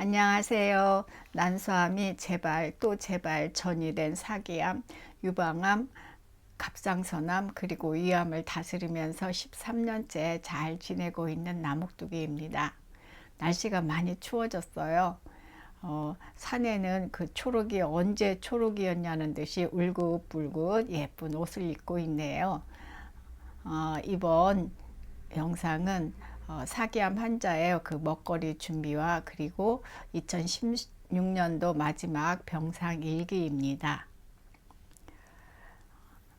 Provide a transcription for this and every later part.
안녕하세요. 난소암이 제발 또 제발 전이된 사기암, 유방암, 갑상선암 그리고 위암을 다스리면서 13년째 잘 지내고 있는 나목두기입니다. 날씨가 많이 추워졌어요. 산에는 그 초록이 언제 초록이었냐는 듯이 울긋불긋 예쁜 옷을 입고 있네요. 이번 영상은 사기암 환자의 그 먹거리 준비와 그리고 2016년도 마지막 병상 일기입니다.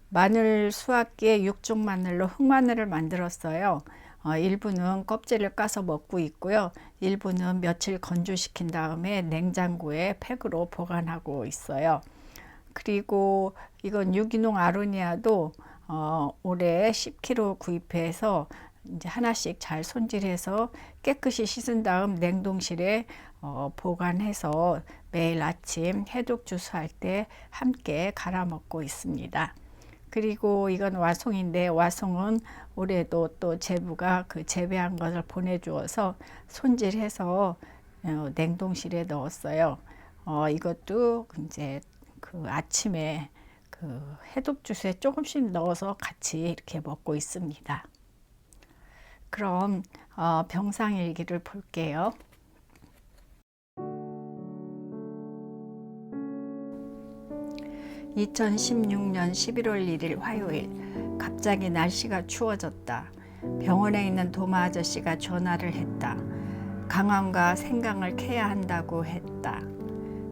마늘 수확기에 육종 마늘로 흑마늘을 만들었어요. 일부는 껍질을 까서 먹고 있고요. 일부는 며칠 건조시킨 다음에 냉장고에 팩으로 보관하고 있어요. 그리고 이건 유기농 아로니아도 올해 10kg 구입해서 이제 하나씩 잘 손질해서 깨끗이 씻은 다음 냉동실에 보관해서 매일 아침 해독 주스할 때 함께 갈아 먹고 있습니다. 그리고 이건 와송인데 와송은 올해도 또 제부가 그 재배한 것을 보내주어서 손질해서 냉동실에 넣었어요. 이것도 이제 그 아침에 그 해독 주스에 조금씩 넣어서 같이 이렇게 먹고 있습니다. 그럼 병상 일기를 볼게요. (2016년 11월 1일) 화요일, 갑자기 날씨가 추워졌다. 병원에 있는 도마 아저씨가 전화를 했다. 강황과 생강을 캐야 한다고 했다.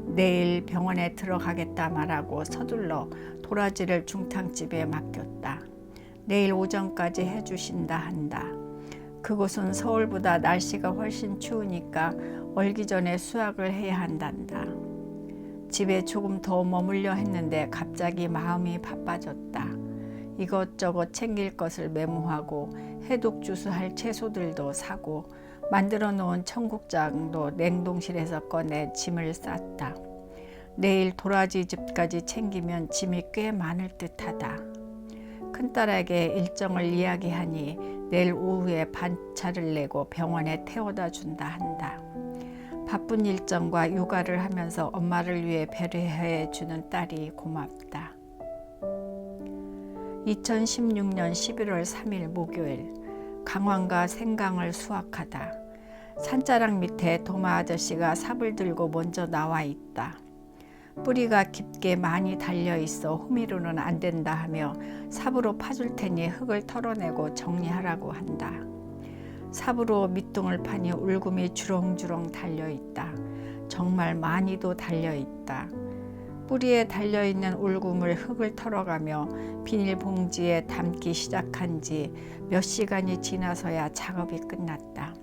내일 병원에 들어가겠다 말하고 서둘러 도라지를 중탕집에 맡겼다. 내일 오전까지 해주신다 한다. 그곳은 서울보다 날씨가 훨씬 추우니까 얼기 전에 수확을 해야 한단다. 집에 조금 더 머물려 했는데 갑자기 마음이 바빠졌다. 이것저것 챙길 것을 메모하고 해독 주스할 채소들도 사고 만들어 놓은 청국장도 냉동실에서 꺼내 짐을 쌌다. 내일 도라지 즙까지 챙기면 짐이 꽤 많을 듯하다. 큰딸에게 일정을 이야기하니 내일 오후에 반차를 내고 병원에 태워다 준다 한다. 바쁜 일정과 육아를 하면서 엄마를 위해 배려해 주는 딸이 고맙다. 2016년 11월 3일 목요일, 강황과 생강을 수확하다. 산자락 밑에 도마 아저씨가 삽을 들고 먼저 나와 있다. 뿌리가 깊게 많이 달려 있어 호미로는 안 된다 하며 삽으로 파줄 테니 흙을 털어내고 정리하라고 한다. 삽으로 밑둥을 파니 울금이 주렁주렁 달려 있다. 정말 많이도 달려 있다. 뿌리에 달려 있는 울금을 흙을 털어가며 비닐봉지에 담기 시작한 지 몇 시간이 지나서야 작업이 끝났다.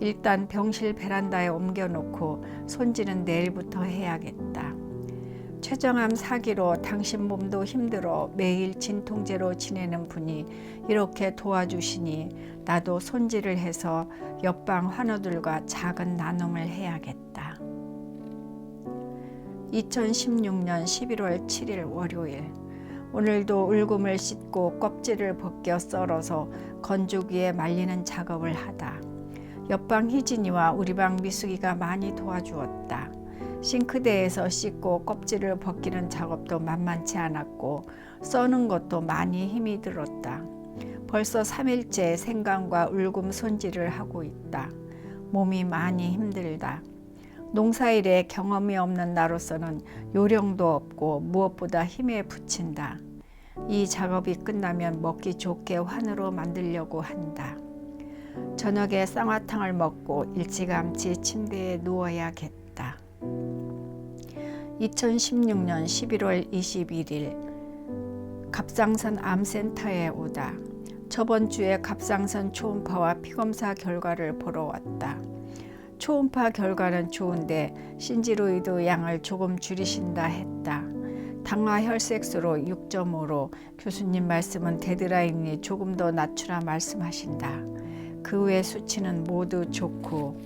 일단 병실 베란다에 옮겨놓고 손질은 내일부터 해야겠다. 췌장암 사기로 당신 몸도 힘들어 매일 진통제로 지내는 분이 이렇게 도와주시니 나도 손질을 해서 옆방 환우들과 작은 나눔을 해야겠다. 2016년 11월 7일 월요일, 오늘도 울금을 씻고 껍질을 벗겨 썰어서 건조기에 말리는 작업을 하다. 옆방 희진이와 우리 방 미숙이가 많이 도와주었다. 싱크대에서 씻고 껍질을 벗기는 작업도 만만치 않았고 써는 것도 많이 힘이 들었다. 벌써 3일째 생강과 울금 손질을 하고 있다. 몸이 많이 힘들다. 농사일에 경험이 없는 나로서는 요령도 없고 무엇보다 힘에 부친다. 이 작업이 끝나면 먹기 좋게 환으로 만들려고 한다. 저녁에 쌍화탕을 먹고 일찌감치 침대에 누워야겠다. 2016년 11월 21일, 갑상선 암센터에 오다. 저번 주에 갑상선 초음파와 피검사 결과를 보러 왔다. 초음파 결과는 좋은데 신지로이드 양을 조금 줄이신다 했다. 당화 혈색소로 6.5로 교수님 말씀은 데드라인이 조금 더 낮추라 말씀하신다. 그 외 수치는 모두 좋고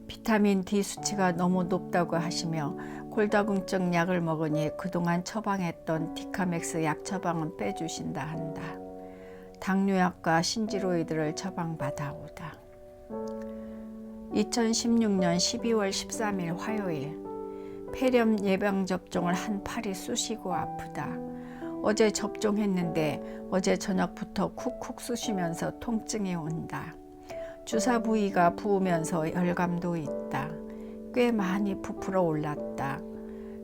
비타민 D 수치가 너무 높다고 하시며 골다공증 약을 먹으니 그동안 처방했던 디카맥스 약 처방은 빼주신다 한다. 당뇨약과 신지로이드를 처방받아 오다. 2016년 12월 13일 화요일. 폐렴 예방 접종을 한 팔이 쑤시고 아프다. 어제 접종했는데 어제 저녁부터 쿡쿡 쑤시면서 통증이 온다. 주사 부위가 부으면서 열감도 있다. 꽤 많이 부풀어 올랐다.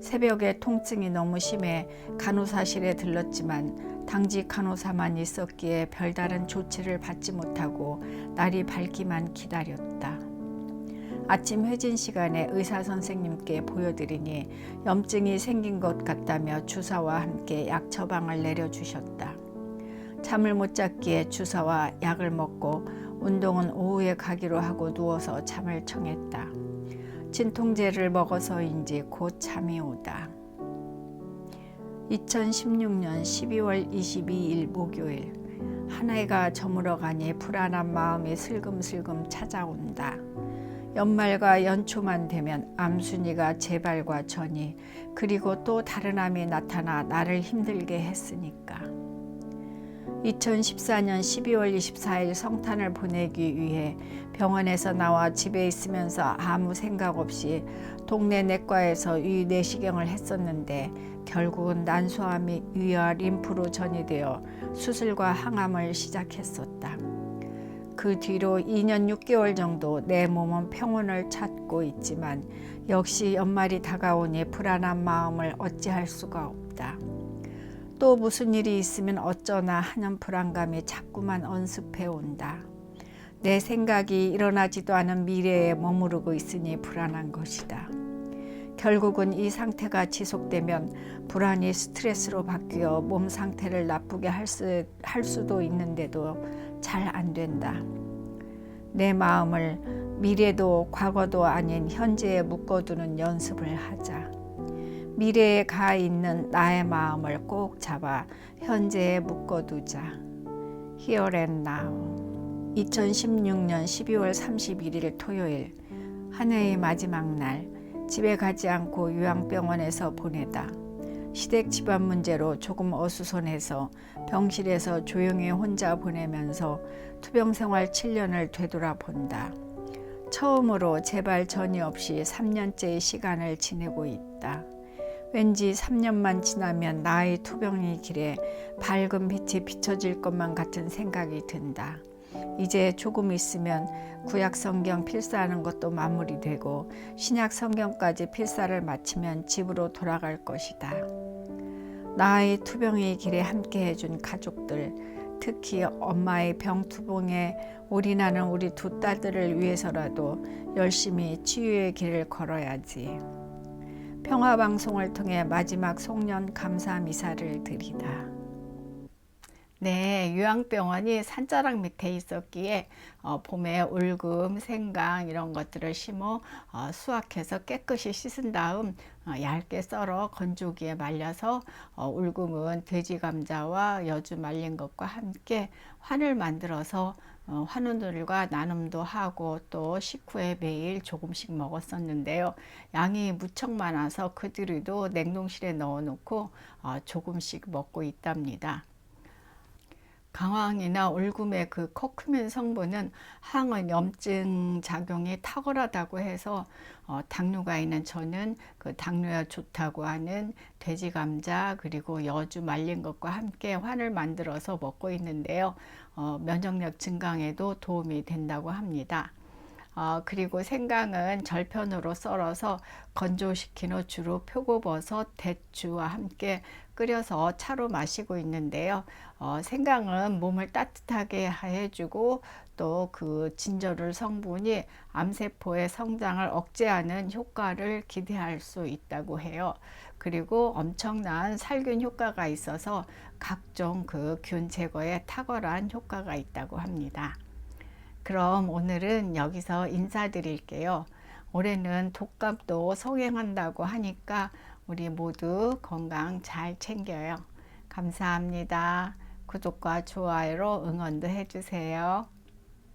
새벽에 통증이 너무 심해 간호사실에 들렀지만 당직 간호사만 있었기에 별다른 조치를 받지 못하고 날이 밝기만 기다렸다. 아침 회진 시간에 의사 선생님께 보여드리니 염증이 생긴 것 같다며 주사와 함께 약 처방을 내려주셨다. 잠을 못 잤기에 주사와 약을 먹고 운동은 오후에 가기로 하고 누워서 잠을 청했다. 진통제를 먹어서인지 곧 잠이 오다. 2016년 12월 22일 목요일. 한 해가 저물어가니 불안한 마음이 슬금슬금 찾아온다. 연말과 연초만 되면 암순이가 재발과 전이 그리고 또 다른 암이 나타나 나를 힘들게 했으니까. 2014년 12월 24일 성탄을 보내기 위해 병원에서 나와 집에 있으면서 아무 생각 없이 동네 내과에서 위 내시경을 했었는데 결국은 난소암이 위와 림프로 전이되어 수술과 항암을 시작했었다. 그 뒤로 2년 6개월 정도 내 몸은 평온을 찾고 있지만 역시 연말이 다가오니 불안한 마음을 어찌할 수가 없다. 또 무슨 일이 있으면 어쩌나 하는 불안감이 자꾸만 언습해 온다. 내 생각이 일어나지도 않은 미래에 머무르고 있으니 불안한 것이다. 결국은 이 상태가 지속되면 불안이 스트레스로 바뀌어 몸 상태를 나쁘게 할 수도 있는데도 잘 안 된다. 내 마음을 미래도 과거도 아닌 현재에 묶어두는 연습을 하자. 미래에 가 있는 나의 마음을 꼭 잡아 현재에 묶어두자. Here and now. 2016년 12월 31일 토요일. 한 해의 마지막 날. 집에 가지 않고 요양병원에서 보내다. 시댁 집안 문제로 조금 어수선해서 병실에서 조용히 혼자 보내면서 투병 생활 7년을 되돌아본다. 처음으로 재발 전이 없이 3년째의 시간을 지내고 있다. 왠지 3년만 지나면 나의 투병의 길에 밝은 빛이 비춰질 것만 같은 생각이 든다. 이제 조금 있으면 구약 성경 필사하는 것도 마무리되고 신약 성경까지 필사를 마치면 집으로 돌아갈 것이다. 나의 투병의 길에 함께 해준 가족들, 특히 엄마의 병투병에 올인하는 우리 두 딸들을 위해서라도 열심히 치유의 길을 걸어야지. 평화방송을 통해 마지막 송년 감사 미사를 드리다. 네, 요양병원이 산자락 밑에 있었기에 봄에 울금, 생강 이런 것들을 심어 수확해서 깨끗이 씻은 다음 얇게 썰어 건조기에 말려서 울금은 돼지 감자와 여주 말린 것과 함께 환을 만들어서 환우들과 나눔도 하고 또 식후에 매일 조금씩 먹었었는데요. 양이 무척 많아서 그 뒤로도 냉동실에 넣어놓고 조금씩 먹고 있답니다. 강황이나 울금의 그 커큐민 성분은 항원 염증 작용이 탁월하다고 해서 당뇨가 있는 저는 그 당뇨에 좋다고 하는 돼지 감자 그리고 여주 말린 것과 함께 환을 만들어서 먹고 있는데요. 면역력 증강에도 도움이 된다고 합니다. 그리고 생강은 절편으로 썰어서 건조시킨 후 주로 표고버섯, 대추와 함께 끓여서 차로 마시고 있는데요. 생강은 몸을 따뜻하게 해주고 또 그 진저를 성분이 암세포의 성장을 억제하는 효과를 기대할 수 있다고 해요. 그리고 엄청난 살균 효과가 있어서 각종 그 균 제거에 탁월한 효과가 있다고 합니다. 그럼 오늘은 여기서 인사드릴게요. 올해는 독감도 성행한다고 하니까 우리 모두 건강 잘 챙겨요. 감사합니다. 구독과 좋아요로 응원도 해주세요.